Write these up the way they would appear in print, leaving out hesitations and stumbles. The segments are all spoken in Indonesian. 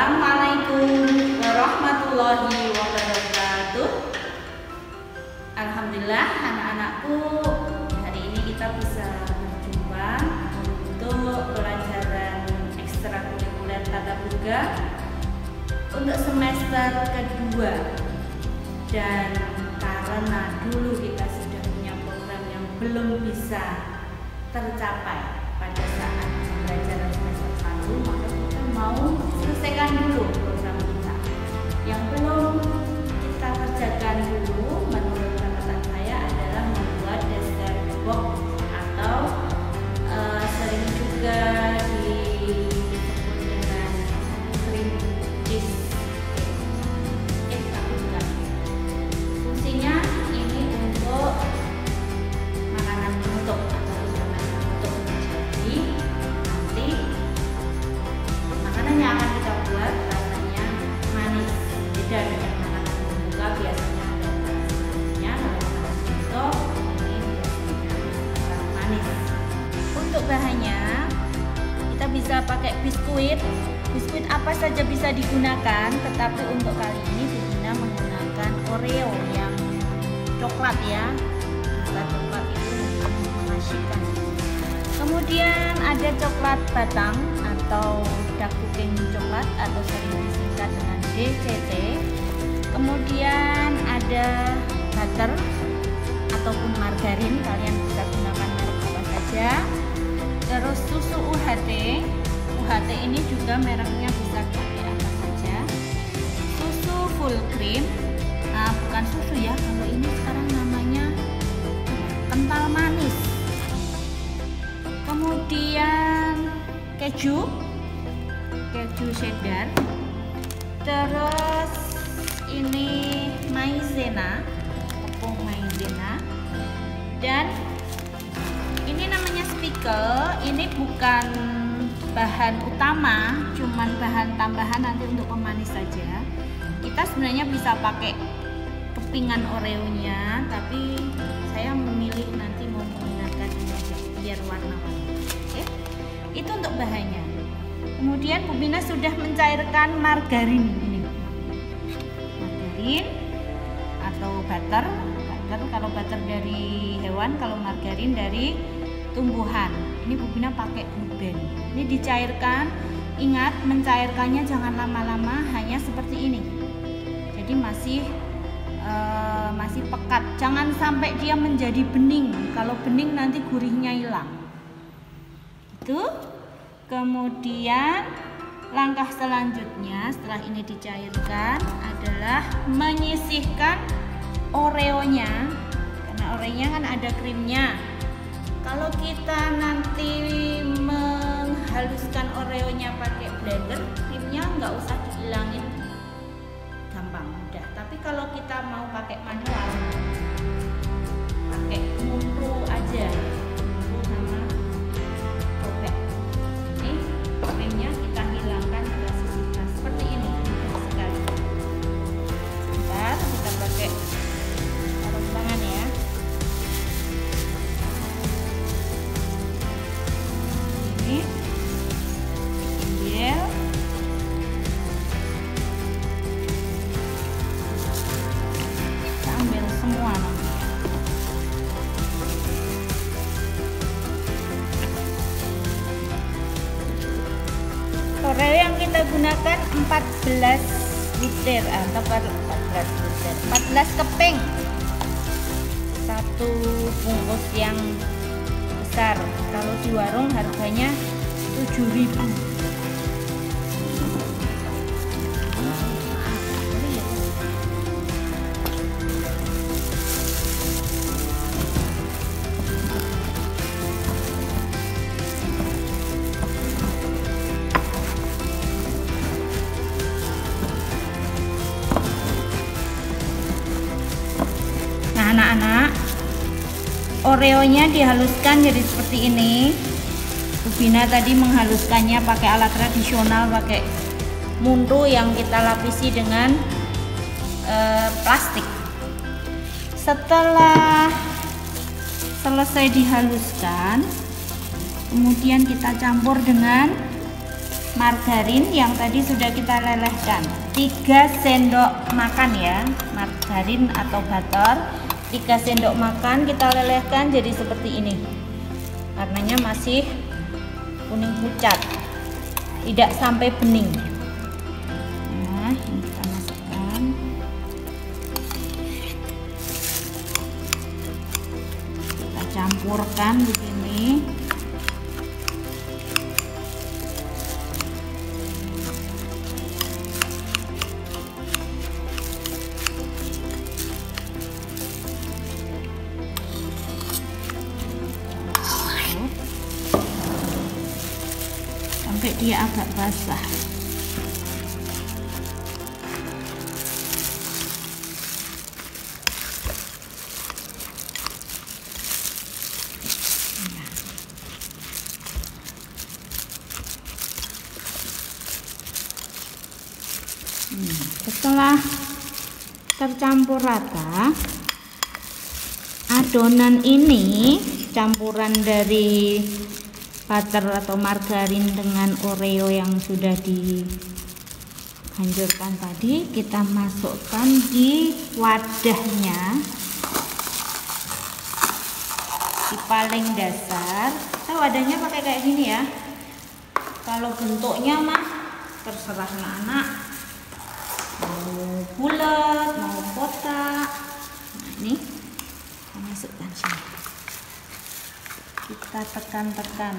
Assalamualaikum warahmatullahi wabarakatuh. Alhamdulillah anak-anakku, hari ini kita bisa berjumpa untuk pelajaran ekstrakurikuler tata boga untuk semester kedua. Dan karena dulu kita sudah punya program yang belum bisa tercapai pada saat pembelajaran semester 1, maka kita mau selesaikan dulu program kita. Yang belum kita kerjakan dulu menurut catatan saya adalah membuat dasar box atau sering juga disebut dengan cream cheese. Fungsinya ini untuk makanan penutup atau hidangan penutup. Jadi nanti makanan yang akan kita buat rasanya manis, beda dengan makanan pembuka biasanya ada rasanya. Kalau makanan penutup ini biasanya manis. Untuk bahannya kita bisa pakai biskuit. Biskuit apa saja bisa digunakan, tetapi untuk kali ini Bunda menggunakan Oreo yang coklat ya. Rasa coklat itu mengasihkan. Kemudian ada coklat batang atau dark cooking coklat atau sering disingkat dengan DCT. Kemudian ada butter ataupun margarin, kalian bisa gunakan merek apa saja. Terus susu UHT. UHT ini juga mereknya bisa pakai apa saja. Susu full cream. Nah, bukan susu ya, kalau ini sekarang namanya kental manis. Kemudian keju cheddar. Terus ini maizena, tepung maizena. Dan ini namanya spikel. Ini bukan bahan utama, cuman bahan tambahan nanti untuk pemanis saja. Kita sebenarnya bisa pakai kepingan Oreonya, tapi saya memilih nanti mau menggunakan ini aja biar warna-warni. Oke, itu untuk bahannya. Kemudian Bu Bina sudah mencairkan margarin ini. Margarin atau butter. Kalau butter dari hewan, kalau margarin dari tumbuhan. Ini Bu Bina pakai Blue Band. Ini dicairkan. Ingat, mencairkannya jangan lama-lama, hanya seperti ini. Jadi masih pekat. Jangan sampai dia menjadi bening. Kalau bening nanti gurihnya hilang. Itu. Kemudian langkah selanjutnya setelah ini dicairkan adalah menyisihkan Oreonya. Karena Oreonya kan ada krimnya. Kalau kita nanti menghaluskan Oreonya pakai blender, krimnya nggak usah dihilangin, gampang, mudah. Tapi kalau kita mau pakai manual, pakai mundu aja, mundu sama robek. Ini krimnya kita hilangkan, kita sisihkan seperti ini, mudah sekali. Sebentar, kita pakai sarung tangan ya. Ambil semua nanti. Oreo yang kita gunakan 14 liter atau 14 keping. Satu bungkus yang besar. Kalau di warung harganya 7.000. Nah, anak-anak, Oreonya dihaluskan jadi seperti ini. Bu Bina tadi menghaluskannya pakai alat tradisional, pakai mundu yang kita lapisi dengan plastik. Setelah selesai dihaluskan, kemudian kita campur dengan margarin yang tadi sudah kita lelehkan. 3 sendok makan ya, margarin atau butter. 3 sendok makan kita lelehkan jadi seperti ini. Warnanya masih kuning pucat, tidak sampai bening. Nah, ini kita masukkan. Kita campurkan begini. Sampai dia agak basah. Setelah tercampur rata, adonan ini campuran dari butter atau margarin dengan Oreo yang sudah dihancurkan tadi, kita masukkan di wadahnya di paling dasar. Kita wadahnya pakai kayak gini ya. Kalau bentuknya mah terserah anak-anak, mau bulat, mau kotak. Nah, ini kita masukkan sini. Kita tekan-tekan,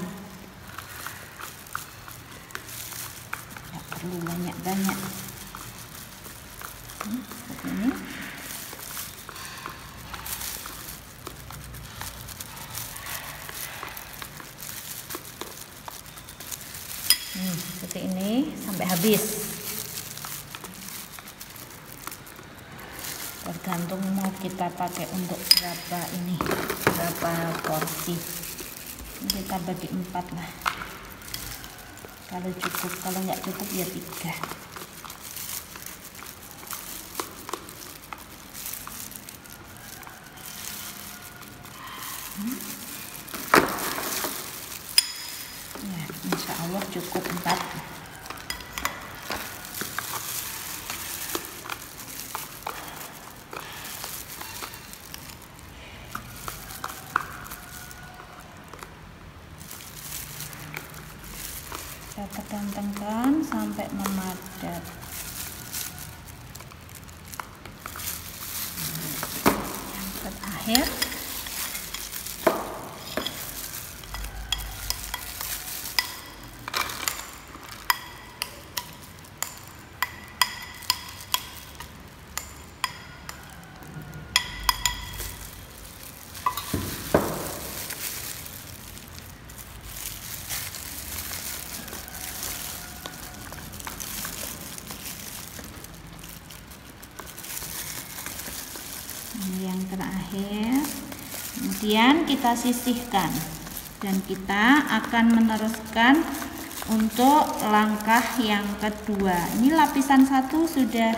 nggak perlu banyak-banyak. Seperti ini. Seperti ini sampai habis. Tergantung mau kita pakai untuk berapa ini, berapa porsi. Kita bagi 4 lah, kalau cukup. Kalau nggak cukup ya 3. Ya, insya Allah cukup 4. Kita tekan-tekan sampai memadat. Yang terakhir, kemudian kita sisihkan dan kita akan meneruskan untuk langkah yang kedua. Ini lapisan 1 sudah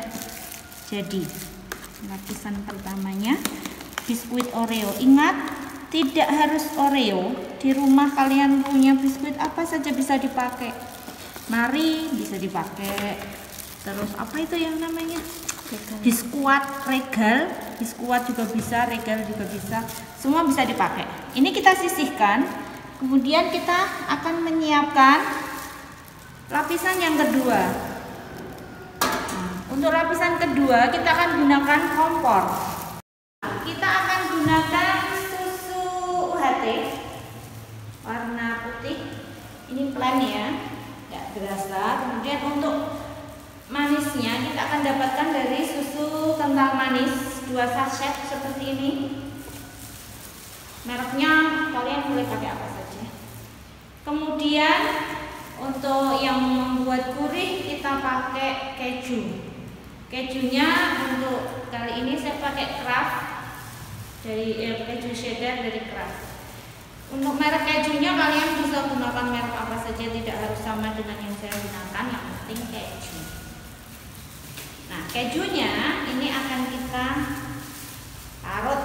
jadi. Lapisan pertamanya biskuit Oreo. Ingat, tidak harus Oreo. Di rumah kalian punya biskuit apa saja bisa dipakai. Mari bisa dipakai. Terus apa itu yang namanya? Biskuit Regal, biskuit juga bisa, Regal juga bisa, semua bisa dipakai. Ini kita sisihkan, kemudian kita akan menyiapkan lapisan yang kedua. Untuk lapisan kedua kita akan gunakan kompor. Kita akan gunakan susu UHT warna putih. Ini plain ya, nggak berasa. Kemudian untuk manisnya kita akan dapatkan dari susu kental manis 2 sachet seperti ini. Mereknya kalian boleh pakai apa saja. Kemudian untuk yang membuat gurih kita pakai keju. Kejunya untuk kali ini saya pakai Kraft dari keju cheddar dari Kraft. Untuk merek kejunya kalian bisa gunakan merek apa saja, tidak harus sama dengan yang saya gunakan, yang penting keju. Nah, kejunya ini akan kita parut.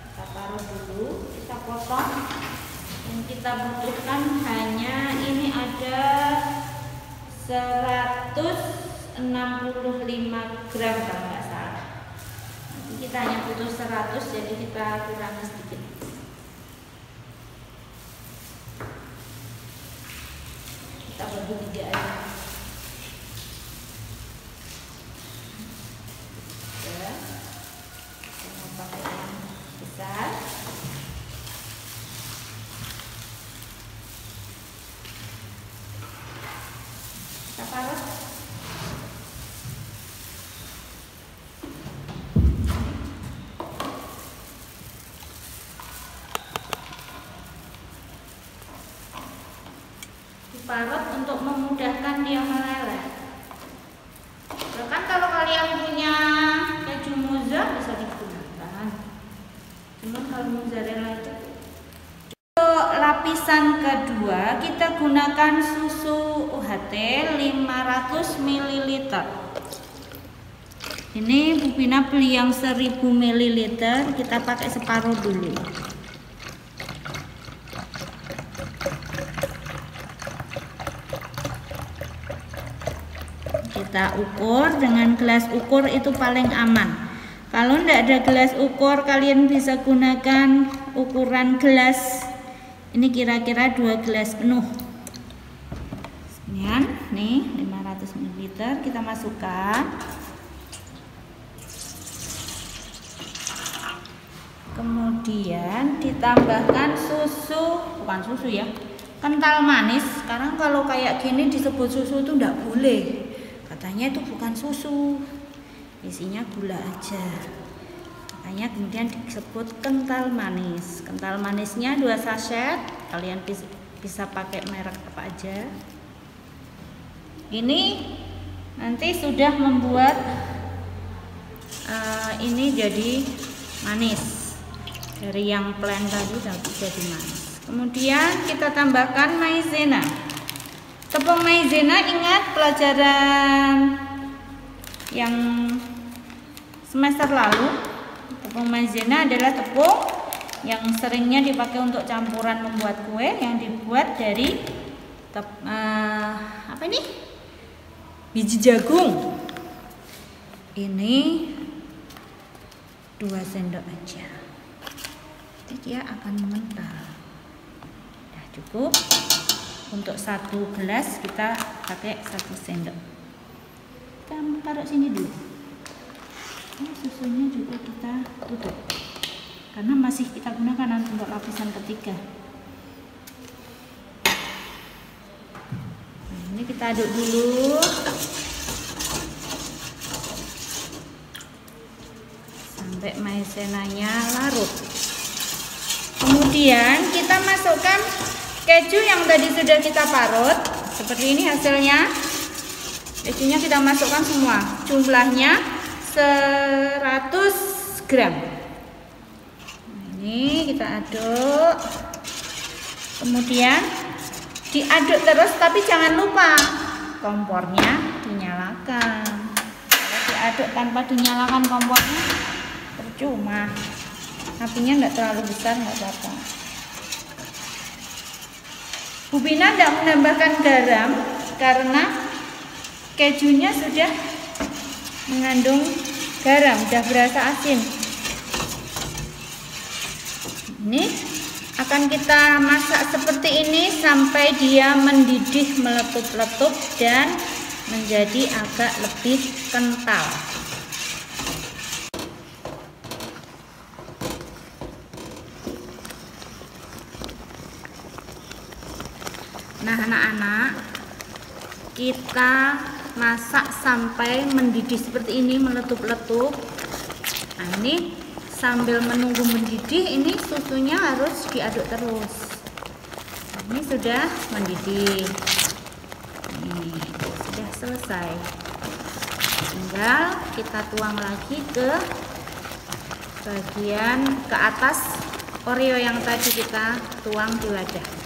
Kita parut dulu, kita potong Yang kita butuhkan hanya ini ada 165 gram kalau nggak salah. Nanti kita hanya butuh 100, jadi kita kurangi sedikit. Kita bagi 3 aja. Ya, kita pakai yang besar. Kita parut. Diparut untuk memudahkan dia meleleh. Bahkan kalau kalian punya keju mozzarella bisa digunakan. Cuman kalau mozzarella itu. Untuk lapisan kedua kita gunakan susu UHT 500 ml. Ini Bu Pina beli yang 1000 ml, kita pakai separuh dulu. Kita ukur dengan gelas ukur, itu paling aman. Kalau tidak ada gelas ukur, kalian bisa gunakan ukuran gelas. Ini kira-kira 2 gelas penuh. Sekian, nih 500 ml kita masukkan. Kemudian ditambahkan susu, bukan susu ya, kental manis. Sekarang kalau kayak gini disebut susu itu tidak boleh. Katanya itu bukan susu, isinya gula aja. Makanya kemudian disebut kental manis. Kental manisnya 2 sachet. Kalian bisa pakai merek apa aja. Ini nanti sudah membuat ini jadi manis. Dari yang plain tadi jadi manis. Kemudian kita tambahkan maizena. Tepung maizena, ingat pelajaran yang semester lalu. Tepung maizena adalah tepung yang seringnya dipakai untuk campuran membuat kue, yang dibuat dari biji jagung. Ini 2 sendok aja. Jadi dia akan mengental. Nah, cukup. Untuk 1 gelas kita pakai 1 sendok. Kita taruh sini dulu. Ini susunya juga kita tutup, karena masih kita gunakan nanti untuk lapisan ketiga. Nah, ini kita aduk dulu sampai maizenanya larut. Kemudian kita masukkan keju yang tadi sudah kita parut. Seperti ini hasilnya. Kejunya kita masukkan semua. Jumlahnya 100 gram. Nah, ini kita aduk. Kemudian diaduk terus, tapi jangan lupa kompornya dinyalakan. Kalau diaduk tanpa dinyalakan kompornya percuma. Apinya enggak terlalu besar, enggak apa-apa. Bu Pina tidak menambahkan garam karena kejunya sudah mengandung garam, sudah berasa asin. Ini akan kita masak seperti ini sampai dia mendidih, meletup-letup dan menjadi agak lebih kental. Nah, anak-anak, kita masak sampai mendidih seperti ini, meletup-letup. Nah, ini sambil menunggu mendidih, ini susunya harus diaduk terus. Nah, ini sudah mendidih. Ini sudah selesai. Tinggal kita tuang lagi ke bagian ke atas Oreo yang tadi kita tuang di wadah.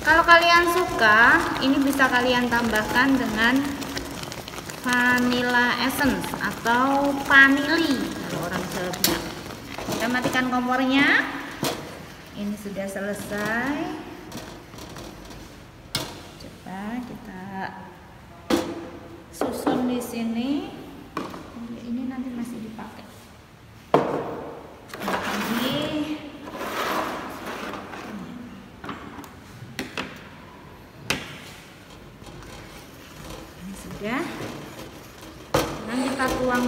Kalau kalian suka, ini bisa kalian tambahkan dengan vanilla essence atau vanili kalau orang Jawa bilang. Kita matikan kompornya. Ini sudah selesai. kita susun di sini. Ini nanti masih dipakai lagi. Ini sudah. Sekarang kita tuang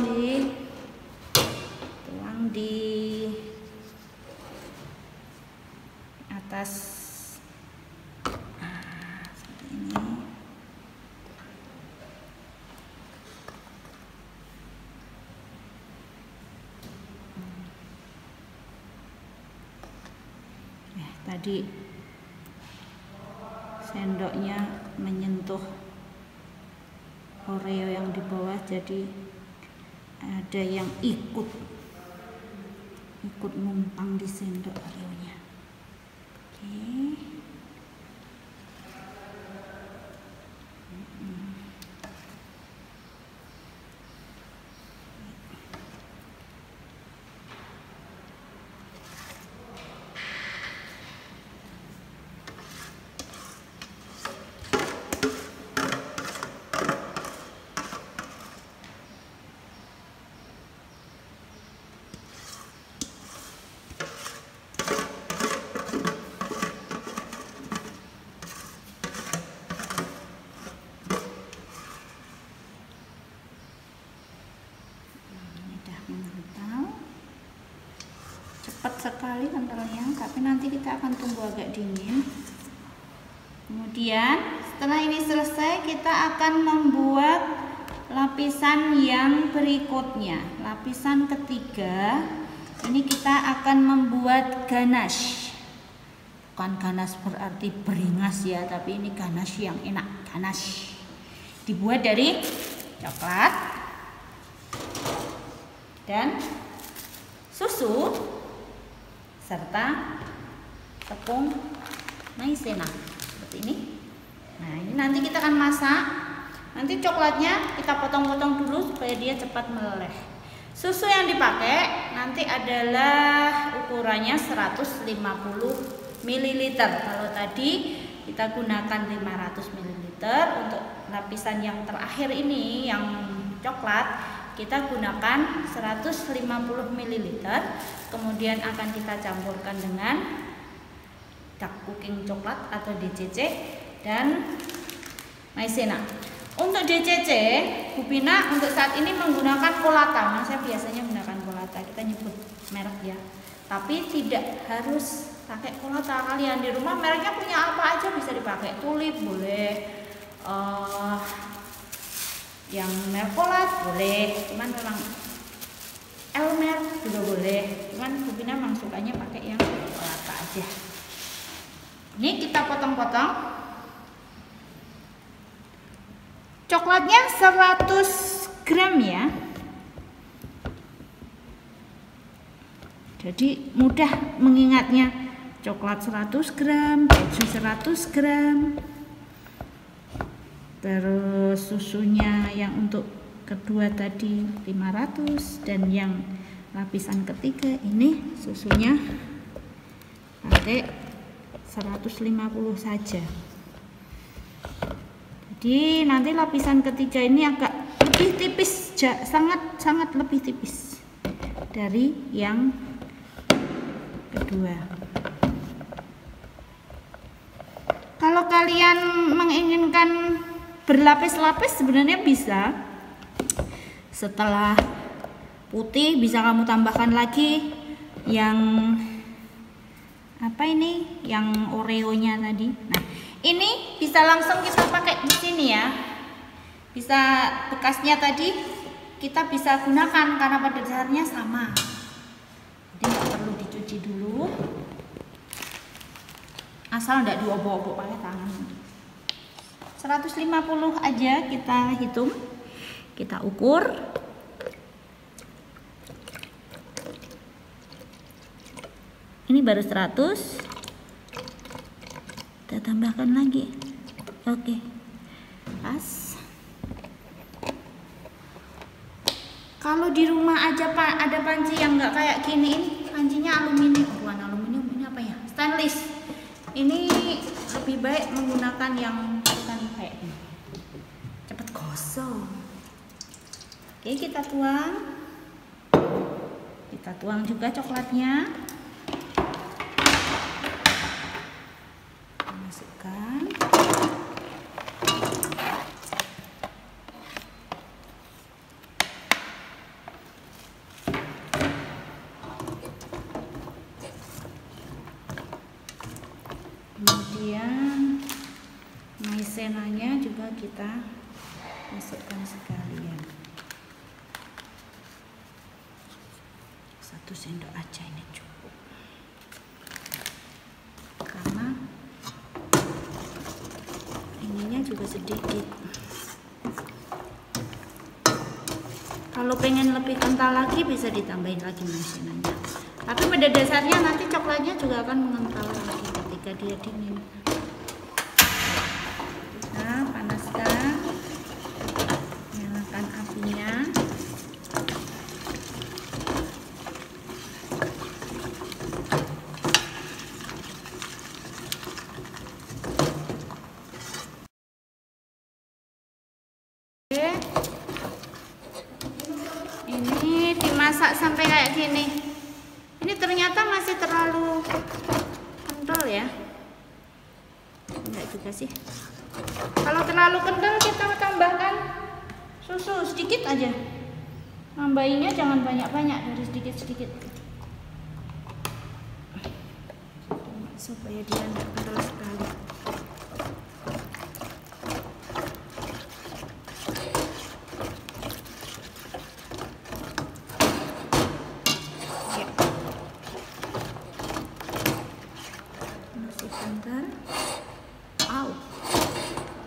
di atas seperti ini. Tadi sendoknya menyentuh Oreo yang di bawah, jadi ada yang ikut numpang di sendok Oreonya. Oke. Cepat sekali kentalnya, tapi nanti kita akan tunggu agak dingin. Kemudian setelah ini selesai, kita akan membuat lapisan yang berikutnya. Lapisan ketiga, ini kita akan membuat ganache. Bukan ganache berarti beringas ya, tapi ini ganache yang enak. Ganache dibuat dari coklat dan susu serta tepung maizena seperti ini. Nah, ini nanti kita akan masak. Nanti coklatnya kita potong-potong dulu supaya dia cepat meleleh. Susu yang dipakai nanti adalah ukurannya 150 ml. Kalau tadi kita gunakan 500 ml. Untuk lapisan yang terakhir ini yang coklat, kita gunakan 150 ml. Kemudian akan kita campurkan dengan dark cooking coklat atau DCC dan maizena. Untuk DCC, Bu Pina untuk saat ini menggunakan Colata. Saya biasanya menggunakan Colata, kita nyebut merek ya. Tapi tidak harus pakai Colata. Kalian di rumah mereknya punya apa aja bisa dipakai. Tulip boleh, yang merek Colat boleh, cuman memang Elmer juga boleh, cuman Bu Pina memang sukanya pakai yang Colata aja. Ini kita potong-potong. Coklatnya 100 gram ya, jadi mudah mengingatnya. Coklat 100 gram, keju 100 gram, terus susunya yang untuk kedua tadi 500, dan yang lapisan ketiga ini susunya pakai 150 saja. Jadi nanti lapisan ketiga ini agak lebih tipis, sangat lebih tipis dari yang kedua. Kalau kalian menginginkan berlapis-lapis sebenarnya bisa. Setelah putih bisa kamu tambahkan lagi yang apa ini, yang Oreonya tadi. Nah, ini bisa langsung kita pakai di sini ya. Bisa bekasnya tadi kita bisa gunakan karena pada dasarnya sama. Jadi nggak perlu dicuci dulu. Asal nggak diobok-obok pakai tangan. 150 aja kita hitung. Kita ukur. Ini baru 100. Kita tambahkan lagi. Oke. Pas. Kalau di rumah aja Pak ada panci yang nggak kayak gini, ini pancinya aluminium. Bukan aluminium, ini apa ya? Stainless. Ini lebih baik menggunakan yang bukan kayak kosong. Oke, kita tuang. Kita tuang juga coklatnya. Masukkan. Kemudian maizenanya juga kita masukkan sekalian. 1 sendok aja ini cukup. Karena ininya juga sedikit. Kalau pengen lebih kental lagi bisa ditambahin lagi maizenanya. Tapi pada dasarnya nanti coklatnya juga akan mengental lagi ketika dia dingin. Kita panaskan, nyalakan apinya. Oke, ini dimasak sampai kayak gini. Ini ternyata masih terlalu kental ya. Enggak juga sih. Kalau terlalu kental kita tambahkan susu sedikit aja. Nambahinnya jangan banyak-banyak, dari sedikit-sedikit. Supaya dia enggak kental sekali.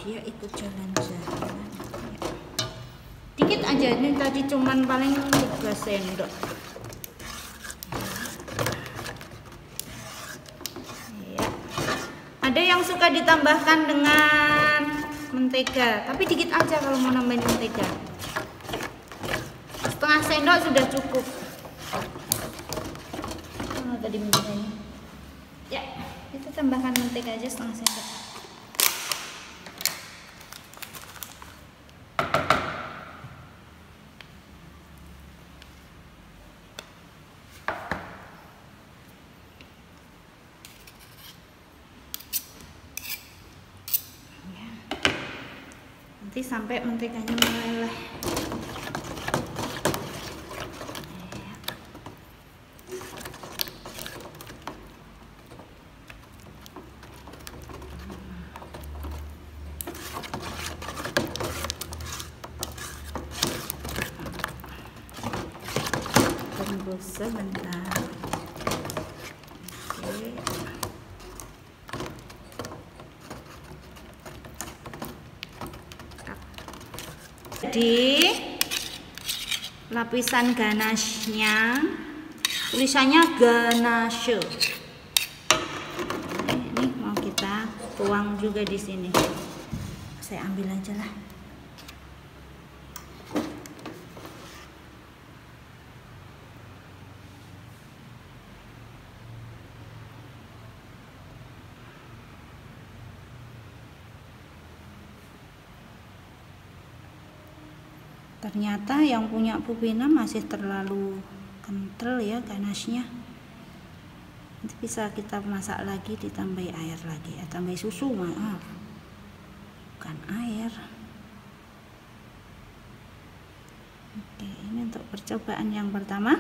Dia ikut jalan-jalan. Dikit aja, ini tadi cuman paling 3 sendok. Ya. Ada yang suka ditambahkan dengan mentega, tapi dikit aja kalau mau nambahin mentega. 1/2 sendok sudah cukup. Tadi menteganya. Ya, kita tambahkan mentega aja 1/2 sendok. Nanti sampai menteganya meleleh. Tunggu sebentar. Oke. Jadi lapisan ganache-nya tulisannya ganache. Ini mau kita tuang juga di sini. Saya ambil aja lah. Ternyata yang punya Pupina masih terlalu kental ya ganache-nya. Nanti bisa kita masak lagi, ditambahi air lagi, tambahi susu, maaf, bukan air. Oke, ini untuk percobaan yang pertama.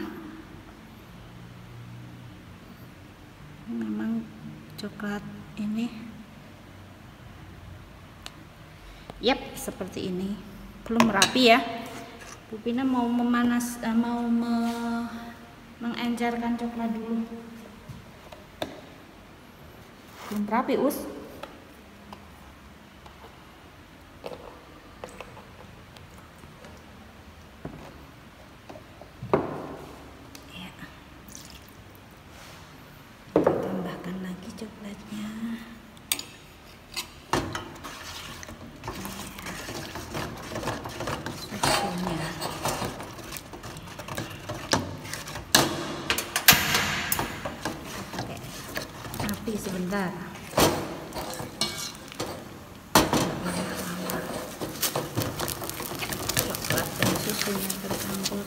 Memang coklat ini, yap, seperti ini. Belum rapi ya. Pupina mau mengencerkan coklat dulu. Belum rapi, Us. Ya. Tambahkan lagi coklatnya. Sebentar. susunya bercampur.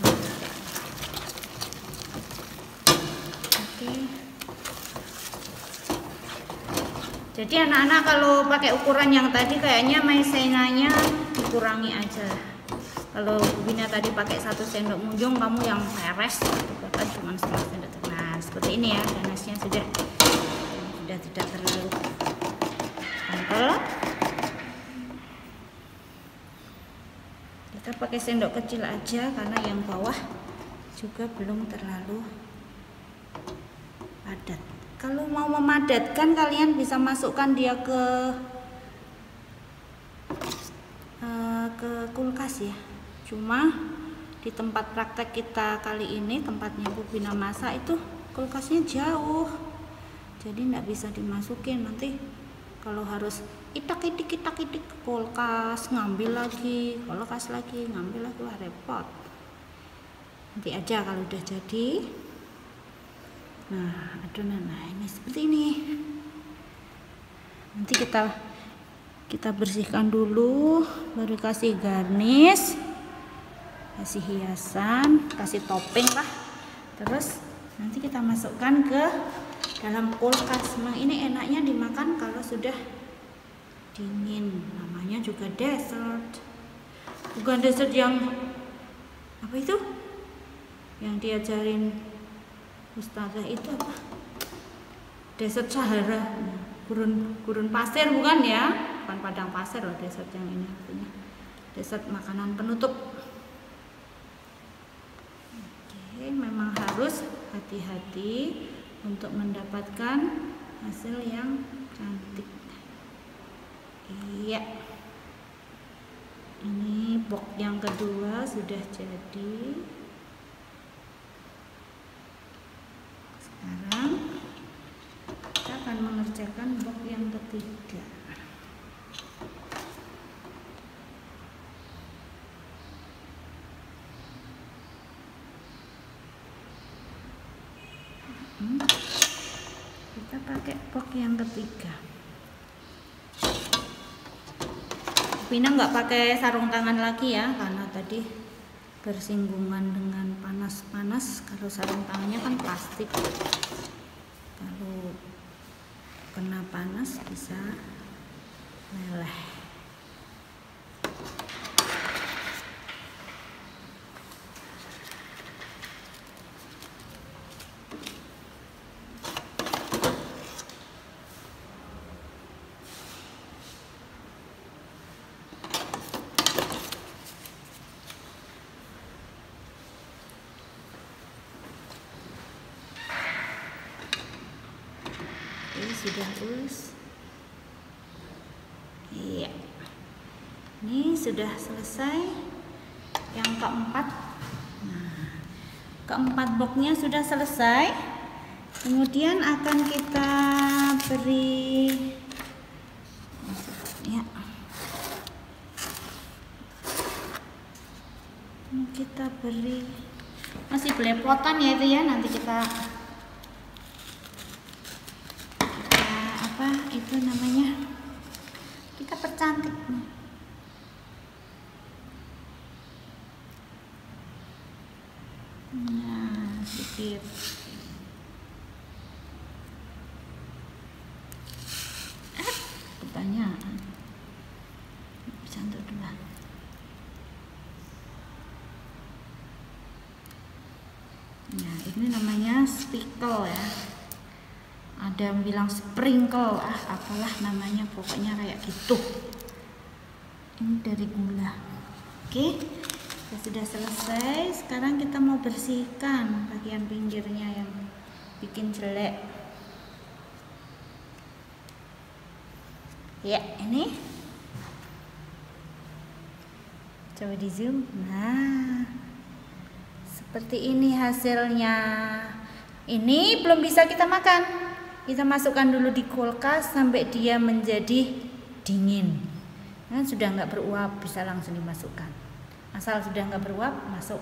Oke. Jadi anak-anak kalau pakai ukuran yang tadi kayaknya maizenanya dikurangi aja. Kalau Bina tadi pakai 1 sendok munjung, kamu yang peres kan cuma 1 sendok. Nah seperti ini ya, ganasnya sudah tidak terlalu kental. Kita pakai sendok kecil aja karena yang bawah juga belum terlalu padat. Kalau mau memadatkan kalian bisa masukkan dia ke kulkas ya. Cuma di tempat praktek kita kali ini, tempatnya Bu Bina masak itu kulkasnya jauh, jadi nggak bisa dimasukin. Nanti kalau harus itak-itik ke kulkas, ngambil lagi, kulkas lagi, ngambil lagi, wah repot. Nanti aja kalau udah jadi. Nah adonan, nah ini seperti ini. Nanti kita bersihkan dulu, baru kasih garnish, kasih hiasan, kasih topping lah. Terus nanti kita masukkan ke dalam kulkas. Nah ini enaknya dimakan kalau sudah dingin. Namanya juga dessert. Bukan dessert yang apa itu? Yang diajarin Ustazah itu apa? Dessert Sahara. Gurun pasir bukan ya? Bukan padang pasir loh dessert yang ini artinya. Dessert makanan penutup. Oke, memang harus hati-hati untuk mendapatkan hasil yang cantik. Iya. Ini box yang kedua sudah jadi. Sekarang kita akan mengerjakan box yang ketiga. Kita pakai box yang ketiga. Bina nggak pakai sarung tangan lagi ya, karena tadi bersinggungan dengan panas-panas. Kalau sarung tangannya kan plastik, kalau kena panas bisa meleleh. Sudah lulus. Iya, ini sudah selesai yang keempat. Nah, keempat boxnya sudah selesai. Kemudian akan kita beri ya, kita beri masih belepotan ya itu ya, nanti kita apa itu namanya, kita percantik. Nah sedikit kebanyakan, cantik dulu. Nah ini namanya speckle ya, ada yang bilang sprinkle, apalah namanya, pokoknya kayak gitu. Ini dari gula. Oke, kita sudah selesai. Sekarang kita mau bersihkan bagian pinggirnya yang bikin jelek. Ya, ini coba di zoom. Nah, seperti ini hasilnya. Ini belum bisa kita makan. Kita masukkan dulu di kulkas sampai dia menjadi dingin. Nah, sudah nggak beruap, bisa langsung dimasukkan. Asal sudah nggak beruap, masuk.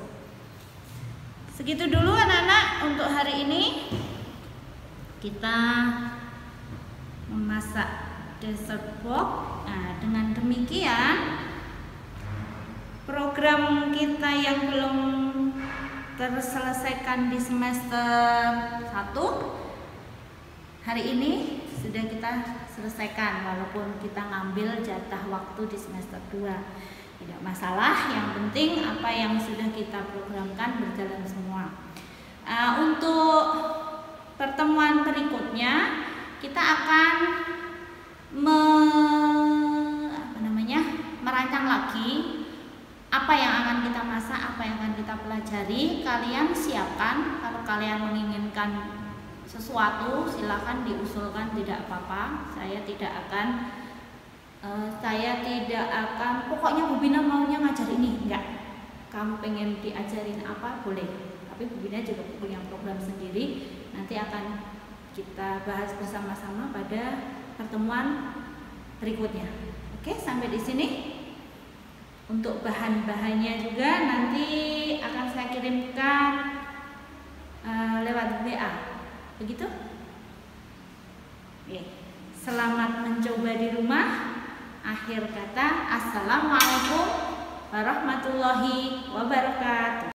Segitu dulu anak-anak untuk hari ini. Kita memasak dessert box. Nah, dengan demikian program kita yang belum terselesaikan di semester 1 hari ini sudah kita selesaikan, walaupun kita ngambil jatah waktu di semester 2. Tidak masalah, yang penting apa yang sudah kita programkan berjalan semua. Untuk pertemuan berikutnya kita akan merancang lagi apa yang akan kita masak, apa yang akan kita pelajari. Kalian siapkan, kalau kalian menginginkan sesuatu silahkan diusulkan, tidak apa-apa. Saya tidak akan pokoknya Bu Bina maunya ngajar ini, enggak. Kamu pengen diajarin apa boleh, tapi Bu Bina juga punya program sendiri, nanti akan kita bahas bersama-sama pada pertemuan berikutnya. Oke, sampai di sini. Untuk bahan-bahannya juga nanti akan saya kirimkan lewat WA, begitu? Oke. Selamat mencoba di rumah. Akhir kata, assalamualaikum warahmatullahi wabarakatuh.